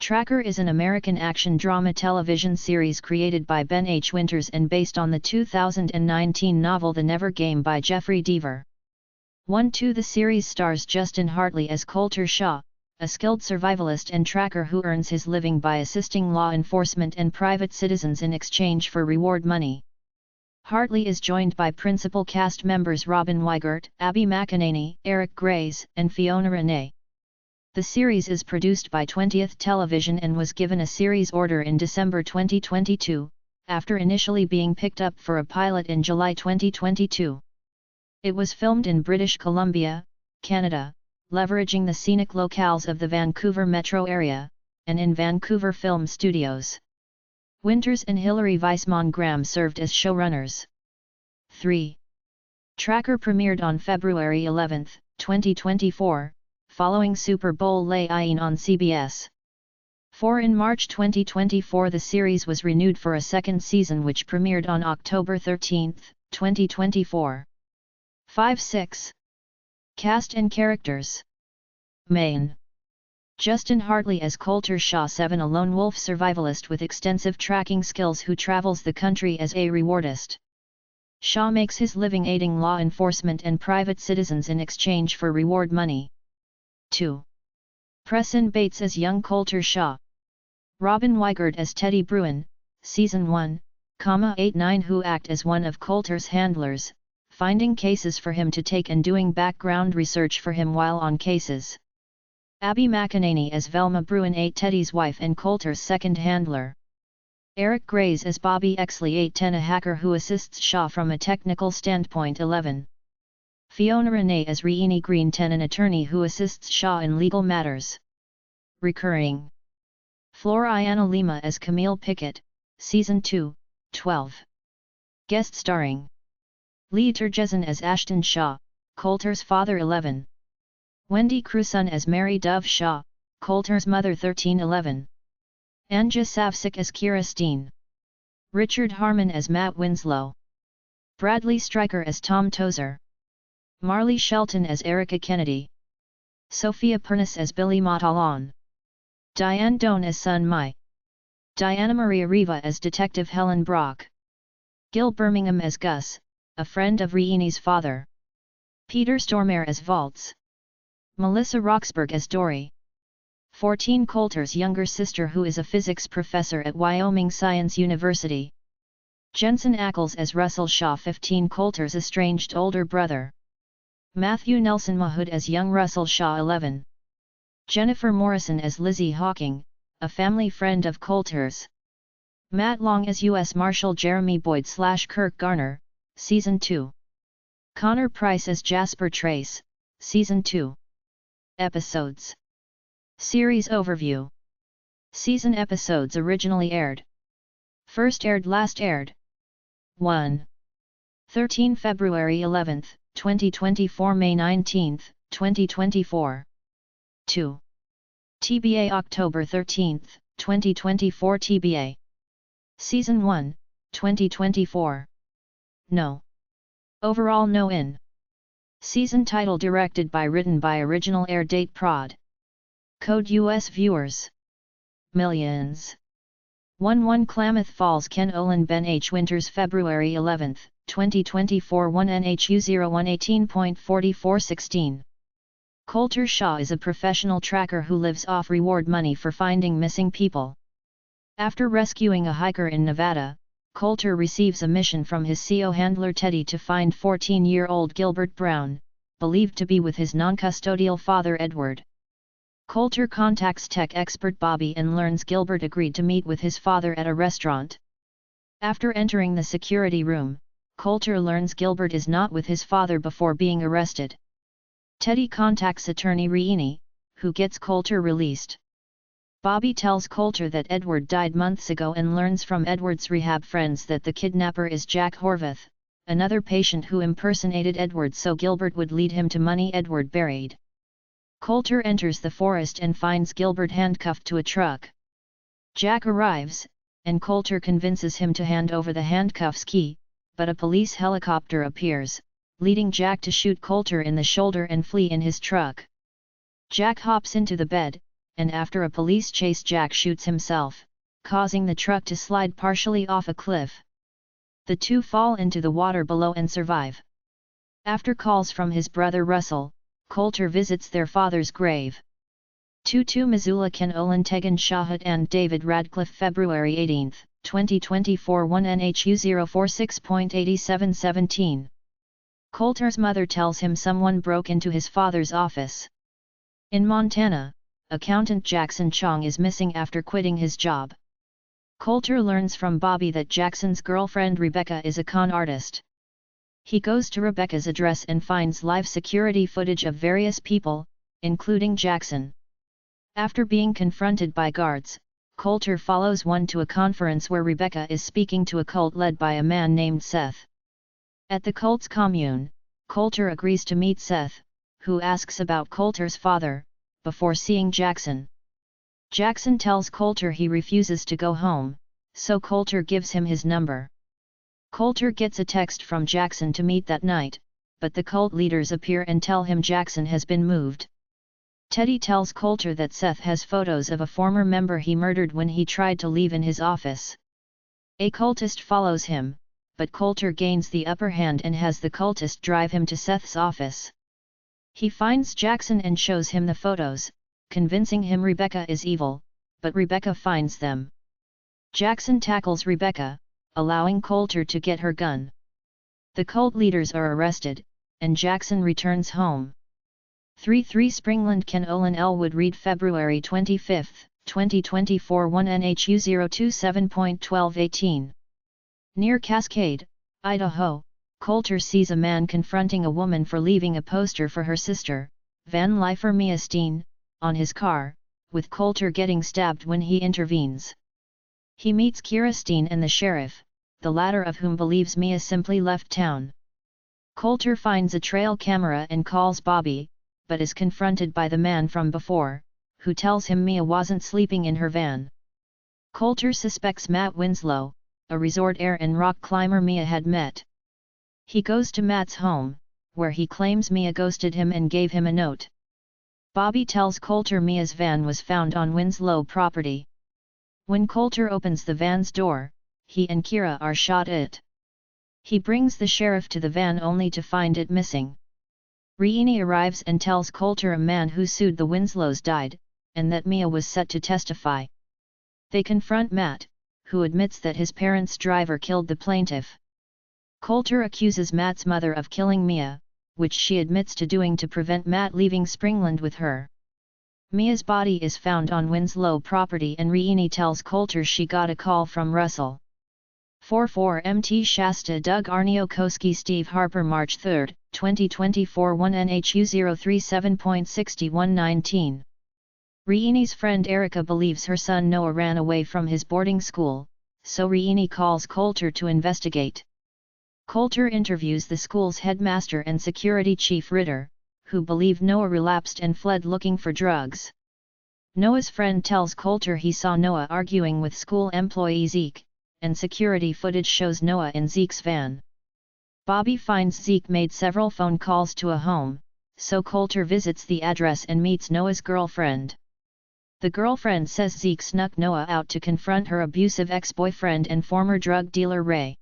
Tracker is an American action drama television series created by Ben H. Winters and based on the 2019 novel The Never Game by Jeffrey Deaver. 1-2 The series stars Justin Hartley as Coulter Shaw, a skilled survivalist and tracker who earns his living by assisting law enforcement and private citizens in exchange for reward money. Hartley is joined by principal cast members Robin Weigert, Abby McEnany, Eric Grays, and Fiona Renee. The series is produced by 20th Television and was given a series order in December 2022, after initially being picked up for a pilot in July 2022. It was filmed in British Columbia, Canada, leveraging the scenic locales of the Vancouver metro area, and in Vancouver Film Studios. Winters and Hilary Weissman-Graham served as showrunners. 3. Tracker premiered on February 11, 2024, following Super Bowl lay-in on CBS. 4. In March 2024 the series was renewed for a second season which premiered on October 13, 2024. 5-6. Cast and characters. Main. Justin Hartley as Coulter Shaw 7, a lone wolf survivalist with extensive tracking skills who travels the country as a rewardist. Shaw makes his living aiding law enforcement and private citizens in exchange for reward money. 2. Preston Bates as young Coulter Shaw. Robin Weigert as Teddy Bruin, Season 1, 8-9 who act as one of Coulter's handlers, finding cases for him to take and doing background research for him while on cases. Abby McEnany as Velma Bruin 8, Teddy's wife and Coulter's second handler. Eric Grays as Bobby Exley 8-10, a hacker who assists Shaw from a technical standpoint. 11. Fiona Renee as Reenie Green 10, an attorney who assists Shaw in legal matters. Recurring. Floriana Lima as Camille Pickett, Season 2, 12. Guest starring Lee Tergesen as Ashton Shaw, Coulter's father. 11. Wendy Crewson as Mary Dove Shaw, Coulter's mother. 13-11. Anja Savsik as Kira Steen. Richard Harmon as Matt Winslow. Bradley Stryker as Tom Tozer. Marley Shelton as Erica Kennedy. Sophia Pernis as Billy Matalan. Diane Doan as Sun Mai. Diana Maria Riva as Detective Helen Brock. Gil Birmingham as Gus, a friend of Reenie's father. Peter Stormare as Valtz. Melissa Roxburgh as Dory. 14. Coulter's younger sister who is a physics professor at Wyoming Science University. Jensen Ackles as Russell Shaw. 15. Coulter's estranged older brother. Matthew Nelson Mahood as young Russell Shaw. 11. Jennifer Morrison as Lizzie Hawking, a family friend of Coulter's. Matt Long as U.S. Marshal Jeremy Boyd/Kirk Garner, Season 2. Connor Price as Jasper Trace, Season 2. Episodes. Series overview. Season episodes originally aired. First aired, last aired. 1. 13 February 11, 2024 May 19, 2024. 2. TBA October 13, 2024 TBA. Season 1, 2024. No. Overall no in. Season title directed by written by original air date prod. Code US viewers. Millions. 1 Klamath Falls Ken Olin Ben H. Winters February 11, 2024 1 NHU 0118.4416. Coulter Shaw is a professional tracker who lives off reward money for finding missing people. After rescuing a hiker in Nevada, Coulter receives a mission from his CO handler Teddy to find 14-year-old Gilbert Brown, believed to be with his non-custodial father Edward. Coulter contacts tech expert Bobby and learns Gilbert agreed to meet with his father at a restaurant. After entering the security room, Coulter learns Gilbert is not with his father before being arrested. Teddy contacts attorney Reenie, who gets Coulter released. Bobby tells Coulter that Edward died months ago and learns from Edward's rehab friends that the kidnapper is Jack Horvath, another patient who impersonated Edward so Gilbert would lead him to money Edward buried. Coulter enters the forest and finds Gilbert handcuffed to a truck. Jack arrives, and Coulter convinces him to hand over the handcuffs key, but a police helicopter appears, leading Jack to shoot Coulter in the shoulder and flee in his truck. Jack hops into the bed, and after a police chase Jack shoots himself, causing the truck to slide partially off a cliff. The two fall into the water below and survive. After calls from his brother Russell, Coulter visits their father's grave. 22 Missoula Ken Olin Tegan Shahut and David Radcliffe February 18, 2024 1 NHU 046.8717. Coulter's mother tells him someone broke into his father's office. In Montana, accountant Jackson Chong is missing after quitting his job. Coulter learns from Bobby that Jackson's girlfriend Rebecca is a con artist. He goes to Rebecca's address and finds live security footage of various people, including Jackson. After being confronted by guards, Coulter follows one to a conference where Rebecca is speaking to a cult led by a man named Seth. At the cult's commune, Coulter agrees to meet Seth, who asks about Coulter's father, before seeing Jackson. Jackson tells Coulter he refuses to go home, so Coulter gives him his number. Coulter gets a text from Jackson to meet that night, but the cult leaders appear and tell him Jackson has been moved. Teddy tells Coulter that Seth has photos of a former member he murdered when he tried to leave in his office. A cultist follows him, but Coulter gains the upper hand and has the cultist drive him to Seth's office. He finds Jackson and shows him the photos, convincing him Rebecca is evil, but Rebecca finds them. Jackson tackles Rebecca, allowing Coulter to get her gun. The cult leaders are arrested, and Jackson returns home. 3-3 Springland Ken Olin Elwood Reed February 25, 2024 1 NHU 027.1218. Near Cascade, Idaho, Coulter sees a man confronting a woman for leaving a poster for her sister, van lifer Mia Steen, on his car, with Coulter getting stabbed when he intervenes. He meets Kira Steen and the sheriff, the latter of whom believes Mia simply left town. Coulter finds a trail camera and calls Bobby, but is confronted by the man from before, who tells him Mia wasn't sleeping in her van. Coulter suspects Matt Winslow, a resort heir and rock climber Mia had met. He goes to Matt's home, where he claims Mia ghosted him and gave him a note. Bobby tells Coulter Mia's van was found on Winslow property. When Coulter opens the van's door, he and Kira are shot at. He brings the sheriff to the van only to find it missing. Reini arrives and tells Coulter a man who sued the Winslows died, and that Mia was set to testify. They confront Matt, who admits that his parents' driver killed the plaintiff. Coulter accuses Matt's mother of killing Mia, which she admits to doing to prevent Matt leaving Springland with her. Mia's body is found on Winslow property and Reini tells Coulter she got a call from Russell. 4-4 MT Shasta Doug Arniokoski Steve Harper March 3, 2024 1 NHU 037.6119. Reini's friend Erica believes her son Noah ran away from his boarding school, so Reini calls Coulter to investigate. Coulter interviews the school's headmaster and security chief Ritter, who believe Noah relapsed and fled looking for drugs. Noah's friend tells Coulter he saw Noah arguing with school employee Zeke, and security footage shows Noah in Zeke's van. Bobby finds Zeke made several phone calls to a home, so Coulter visits the address and meets Noah's girlfriend. The girlfriend says Zeke snuck Noah out to confront her abusive ex-boyfriend and former drug dealer Ray.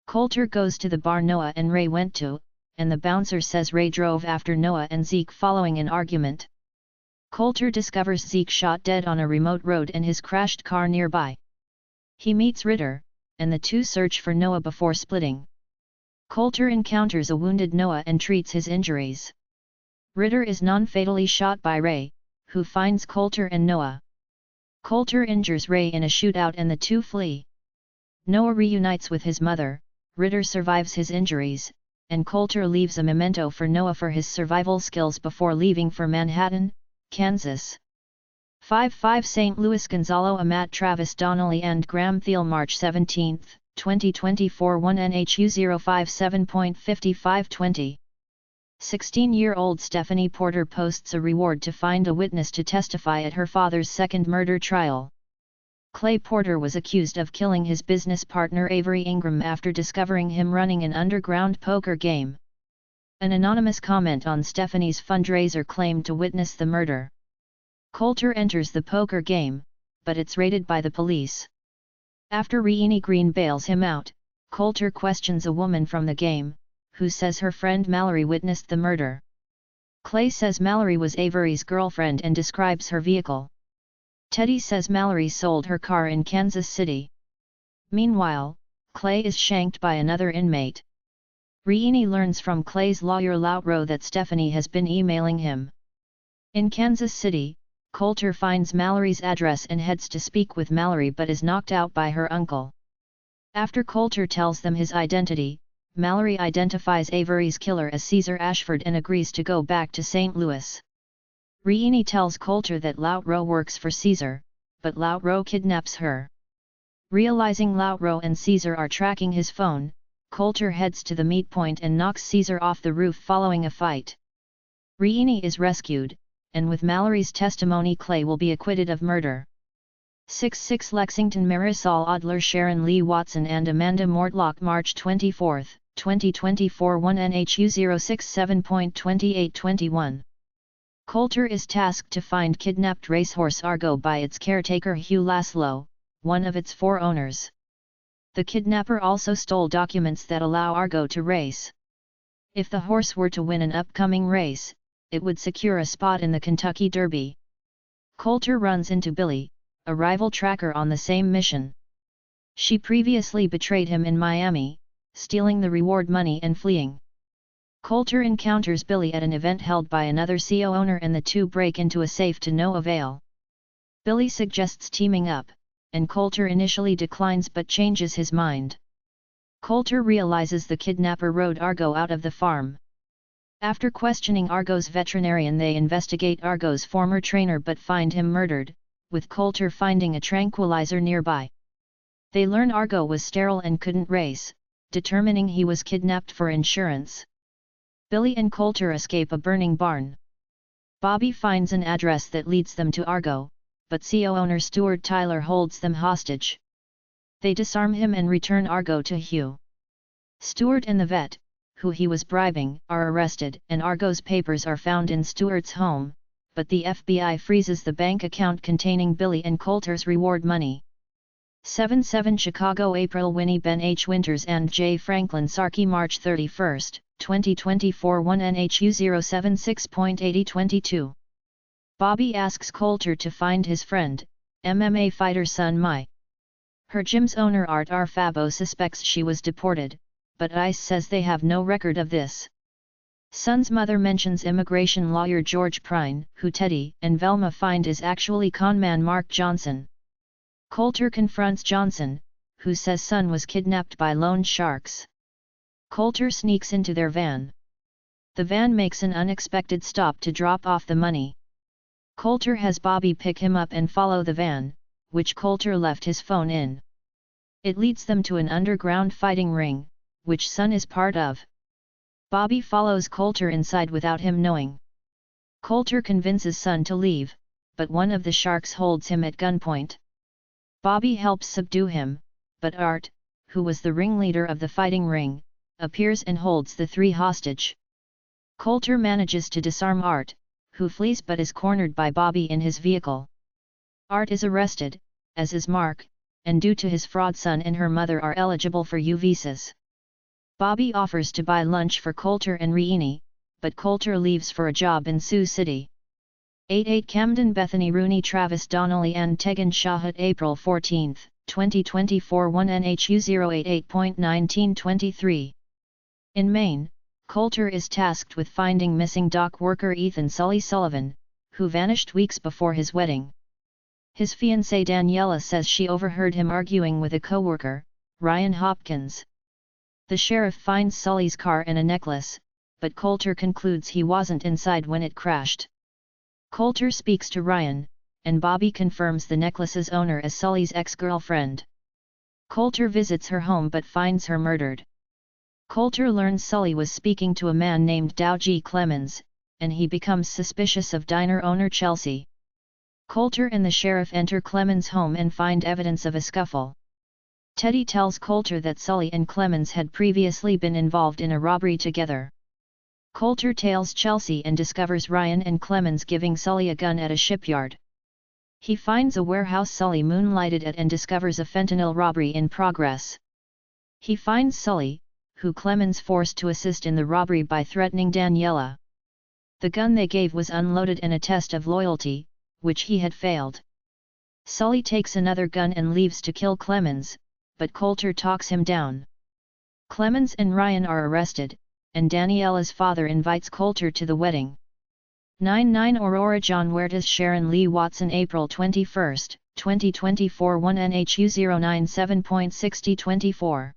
Coulter goes to the bar Noah and Ray went to, and the bouncer says Ray drove after Noah and Zeke following an argument. Coulter discovers Zeke shot dead on a remote road and his crashed car nearby. He meets Ritter, and the two search for Noah before splitting. Coulter encounters a wounded Noah and treats his injuries. Ritter is non-fatally shot by Ray, who finds Coulter and Noah. Coulter injures Ray in a shootout and the two flee. Noah reunites with his mother, Ritter survives his injuries, and Coulter leaves a memento for Noah for his survival skills before leaving for Manhattan, Kansas. 5-5 St. Louis Gonzalo Amat Travis Donnelly and Graham Thiel March 17, 2024 1 NHU 057.5520. 16-year-old Stephanie Porter posts a reward to find a witness to testify at her father's second murder trial. Clay Porter was accused of killing his business partner Avery Ingram after discovering him running an underground poker game. An anonymous comment on Stephanie's fundraiser claimed to witness the murder. Coulter enters the poker game, but it's raided by the police. After Reenie Green bails him out, Coulter questions a woman from the game, who says her friend Mallory witnessed the murder. Clay says Mallory was Avery's girlfriend and describes her vehicle. Teddy says Mallory sold her car in Kansas City. Meanwhile, Clay is shanked by another inmate. Reenie learns from Clay's lawyer Lautro that Stephanie has been emailing him. In Kansas City, Coulter finds Mallory's address and heads to speak with Mallory but is knocked out by her uncle. After Coulter tells them his identity, Mallory identifies Avery's killer as Caesar Ashford and agrees to go back to St. Louis. Reenie tells Coulter that Lautro works for Caesar, but Lautro kidnaps her. Realizing Lautro and Caesar are tracking his phone, Coulter heads to the meet point and knocks Caesar off the roof following a fight. Reenie is rescued, and with Mallory's testimony Clay will be acquitted of murder. 6-6 Lexington Marisol Adler Sharon Lee Watson and Amanda Mortlock March 24, 2024 1 NHU 067.2821. Coulter is tasked to find kidnapped racehorse Argo by its caretaker Hugh Laszlo, one of its 4 owners. The kidnapper also stole documents that allow Argo to race. If the horse were to win an upcoming race, it would secure a spot in the Kentucky Derby. Coulter runs into Billy, a rival tracker on the same mission. She previously betrayed him in Miami, stealing the reward money and fleeing. Coulter encounters Billy at an event held by another CO owner and the two break into a safe to no avail. Billy suggests teaming up, and Coulter initially declines but changes his mind. Coulter realizes the kidnapper rode Argo out of the farm. After questioning Argo's veterinarian, they investigate Argo's former trainer but find him murdered, with Coulter finding a tranquilizer nearby. They learn Argo was sterile and couldn't race, determining he was kidnapped for insurance. Billy and Coulter escape a burning barn. Bobby finds an address that leads them to Argo, but CO owner Stuart Tyler holds them hostage. They disarm him and return Argo to Hugh. Stuart and the vet, who he was bribing, are arrested and Argo's papers are found in Stuart's home, but the FBI freezes the bank account containing Billy and Coulter's reward money. 7-7 Chicago April Winnie Ben H. Winters and J. Franklin Sarkey March 31, 2024 1 NHU 076.8022. Bobby asks Coulter to find his friend, MMA fighter Sun Mai. Her gym's owner Art R. Fabo suspects she was deported, but ICE says they have no record of this. Sun's mother mentions immigration lawyer George Prine, who Teddy and Velma find is actually conman Mark Johnson. Coulter confronts Johnson, who says Sun was kidnapped by loan sharks. Coulter sneaks into their van. The van makes an unexpected stop to drop off the money. Coulter has Bobby pick him up and follow the van, which Coulter left his phone in. It leads them to an underground fighting ring, which Sun is part of. Bobby follows Coulter inside without him knowing. Coulter convinces Sun to leave, but one of the sharks holds him at gunpoint. Bobby helps subdue him, but Art, who was the ringleader of the fighting ring, appears and holds the 3 hostage. Coulter manages to disarm Art, who flees but is cornered by Bobby in his vehicle. Art is arrested, as is Mark, and due to his fraud Sun and her mother are eligible for U visas. Bobby offers to buy lunch for Coulter and Reenie, but Coulter leaves for a job in Sioux City. 8-8 Camden Bethany Rooney Travis Donnelly and Tegan Shahut April 14, 2024 1 NHU 088.1923. In Maine, Coulter is tasked with finding missing dock worker Ethan Sully Sullivan, who vanished weeks before his wedding. His fiancée Daniela says she overheard him arguing with a coworker, Ryan Hopkins. The sheriff finds Sully's car and a necklace, but Coulter concludes he wasn't inside when it crashed. Coulter speaks to Ryan, and Bobby confirms the necklace's owner as Sully's ex-girlfriend. Coulter visits her home but finds her murdered. Coulter learns Sully was speaking to a man named Dow G. Clemens, and he becomes suspicious of diner owner Chelsea. Coulter and the sheriff enter Clemens' home and find evidence of a scuffle. Teddy tells Coulter that Sully and Clemens had previously been involved in a robbery together. Coulter tails Chelsea and discovers Ryan and Clemens giving Sully a gun at a shipyard. He finds a warehouse Sully moonlighted at and discovers a fentanyl robbery in progress. He finds Sully, who Clemens forced to assist in the robbery by threatening Daniela. The gun they gave was unloaded and a test of loyalty, which he had failed. Sully takes another gun and leaves to kill Clemens, but Coulter talks him down. Clemens and Ryan are arrested, and Daniela's father invites Coulter to the wedding. 9-9 Aurora John Huertas Sharon Lee Watson April 21, 2024 1 NHU 097.6024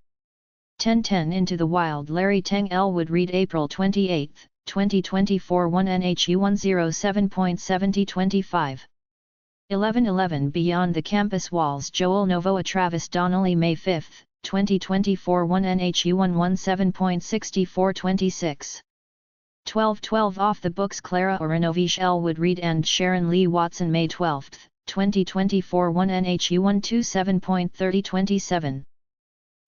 10-10 Into the Wild Larry Teng Elwood Reed April 28, 2024 1 NHU 107.7025 11-11 Beyond the Campus Walls Joel Novoa Travis Donnelly May 5, 2024 1 NHU 117.6426 12-12 Off the Books Clara Oranovich Elwood Reed and Sharon Lee Watson May 12, 2024 1 NHU 127.3027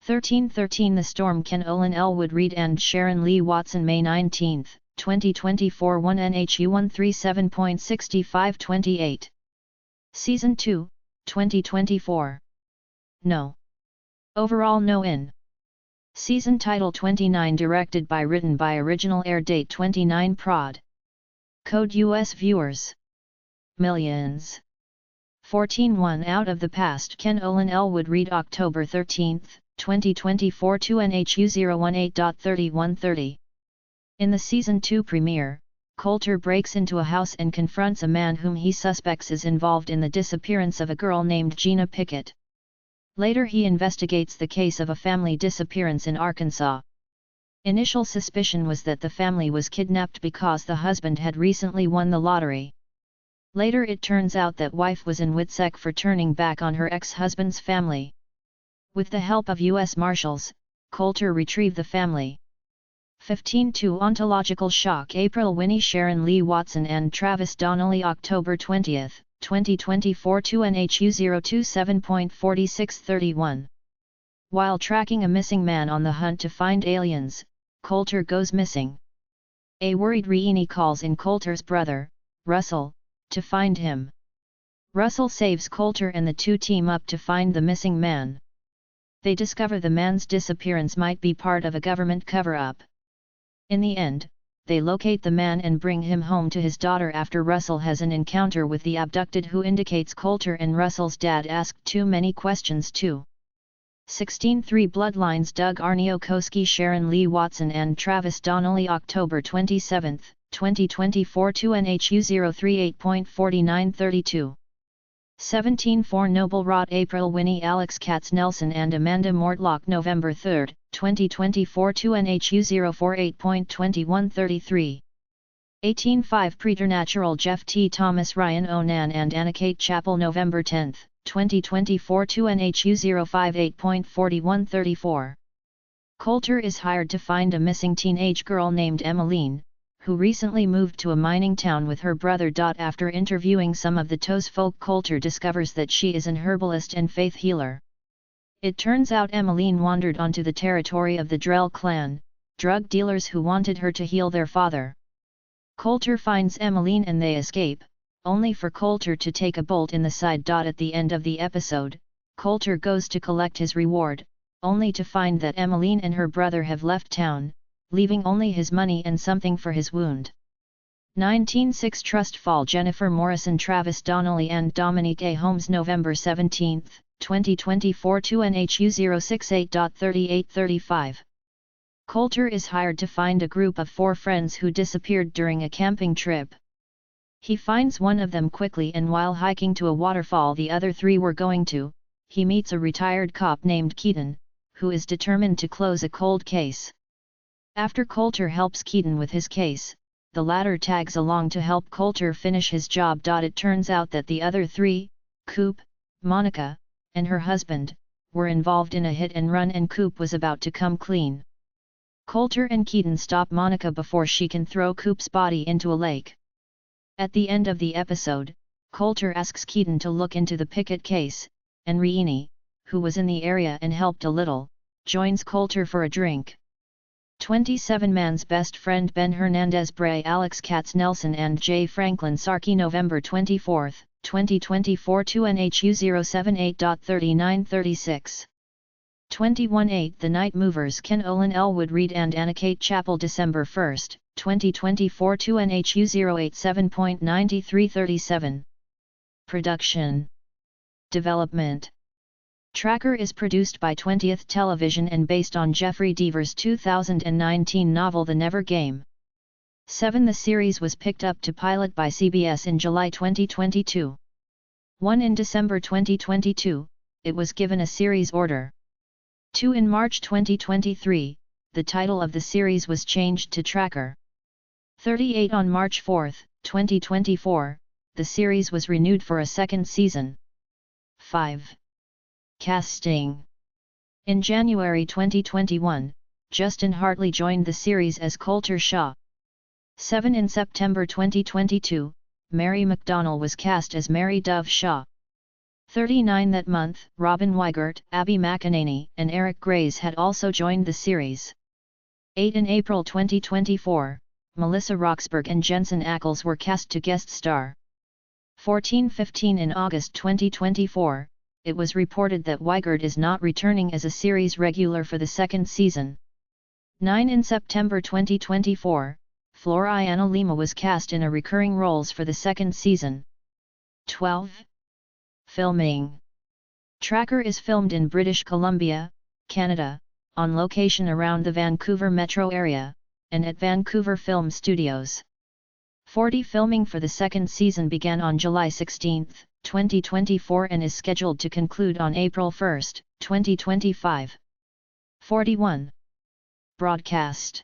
13-13 The Storm Ken Olin Elwood Reed and Sharon Lee Watson May 19, 2024 1 NHU 137.6528 Season 2, 2024 No. Overall no in. Season title 29 Directed by Written by Original air date 29 Prod. Code US viewers. Millions. 14-1 Out of the Past Ken Olin Elwood Reed October 13, 2024 2 NHU 018.3130 In the Season 2 premiere, Coulter breaks into a house and confronts a man whom he suspects is involved in the disappearance of a girl named Gina Pickett. Later he investigates the case of a family disappearance in Arkansas. Initial suspicion was that the family was kidnapped because the husband had recently won the lottery. Later it turns out that wife was in Witsec for turning back on her ex-husband's family. With the help of U.S. Marshals, Coulter retrieved the family. 15-2 Ontological Shock April Winnie Sharon Lee Watson and Travis Donnelly October 20, 2024 2 NHU 027.4631 While tracking a missing man on the hunt to find aliens, Coulter goes missing. A worried Reini calls in Coulter's brother, Russell, to find him. Russell saves Coulter and the two team up to find the missing man. They discover the man's disappearance might be part of a government cover-up. In the end, they locate the man and bring him home to his daughter after Russell has an encounter with the abducted who indicates Coulter and Russell's dad asked too many questions too. 16-3 Bloodlines Doug Arniokoski Sharon Lee Watson and Travis Donnelly October 27, 2024 2 NHU 038.4932 17-4 Noble Rot April Winnie Alex Katz Nelson and Amanda Mortlock November 3, 2024 2 NHU 048.2133 18-5 Preternatural Jeff T. Thomas Ryan Onan and Anna Kate Chappell November 10, 2024 2 NHU 058.4134 Coulter is hired to find a missing teenage girl named Emmeline, who recently moved to a mining town with her brother. After interviewing some of the townsfolk, Coulter discovers that she is an herbalist and faith healer. It turns out Emmeline wandered onto the territory of the Drell clan, drug dealers who wanted her to heal their father. Coulter finds Emmeline and they escape, only for Coulter to take a bolt in the side. At the end of the episode, Coulter goes to collect his reward, only to find that Emmeline and her brother have left town, leaving only his money and something for his wound. 19-6 Trust Fall Jennifer Morrison Travis Donnelly and Dominique A. Holmes November 17, 2024 2 NHU 068.3835 Coulter is hired to find a group of 4 friends who disappeared during a camping trip. He finds one of them quickly, and while hiking to a waterfall the other 3 were going to, he meets a retired cop named Keaton, who is determined to close a cold case. After Coulter helps Keaton with his case, the latter tags along to help Coulter finish his job. It turns out that the other 3, Coop, Monica, and her husband, were involved in a hit and run, and Coop was about to come clean. Coulter and Keaton stop Monica before she can throw Coop's body into a lake. At the end of the episode, Coulter asks Keaton to look into the Pickett case, and Reini, who was in the area and helped a little, joins Coulter for a drink. 27 Man's Best Friend Ben Hernandez Bray Alex Katz Nelson and J. Franklin Sarkey November 24, 2024 2 NHU 078.3936. 21-8 The Night Movers Ken Olin Elwood Reed and Anna Kate Chappell December 1, 2024 2 NHU 087.9337. Production. Development. Tracker is produced by 20th Television and based on Jeffrey Deaver's 2019 novel The Never Game. 7. The series was picked up to pilot by CBS in July 2022. 1. In December 2022, it was given a series order. 2. In March 2023, the title of the series was changed to Tracker. 38. On March 4, 2024, the series was renewed for a second season. 5. Casting. In January 2021, Justin Hartley joined the series as Coulter Shaw. 7. In September 2022, Mary McDonnell was cast as Mary Dove Shaw. 39. That month, Robin Weigert, Abby McEnany, and Eric Grays had also joined the series. 8. In April 2024, Melissa Roxburgh and Jensen Ackles were cast to guest star. 14-15. In August 2024, it was reported that Weigert is not returning as a series regular for the second season. 9. In September 2024, Floriana Lima was cast in a recurring roles for the second season. 12. Filming. Tracker is filmed in British Columbia, Canada, on location around the Vancouver metro area, and at Vancouver Film Studios. 40. Filming for the second season began on July 16, 2024 and is scheduled to conclude on April 1, 2025. 41. Broadcast.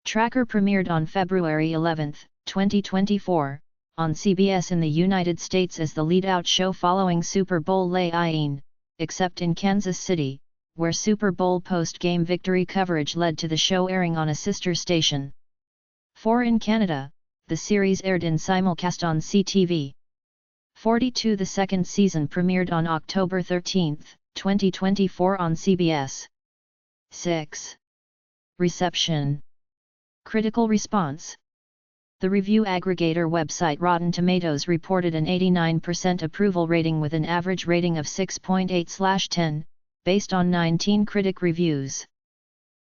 Tracker premiered on February 11, 2024, on CBS in the United States as the lead-out show following Super Bowl Lay-In, except in Kansas City, where Super Bowl post-game victory coverage led to the show airing on a sister station. 4. In Canada, the series aired in simulcast on CTV. 42. The second season premiered on October 13, 2024 on CBS. 6. Reception. Critical response. The review aggregator website Rotten Tomatoes reported an 89% approval rating with an average rating of 6.8/10, based on 19 critic reviews.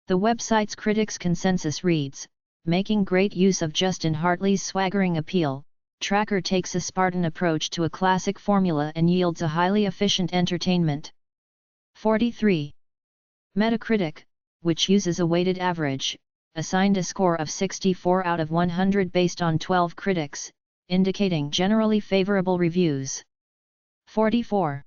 The website's critics' consensus reads, "Making great use of Justin Hartley's swaggering appeal, Tracker takes a Spartan approach to a classic formula and yields a highly efficient entertainment." 43. Metacritic, which uses a weighted average, assigned a score of 64 out of 100 based on 12 critics, indicating generally favorable reviews. 44.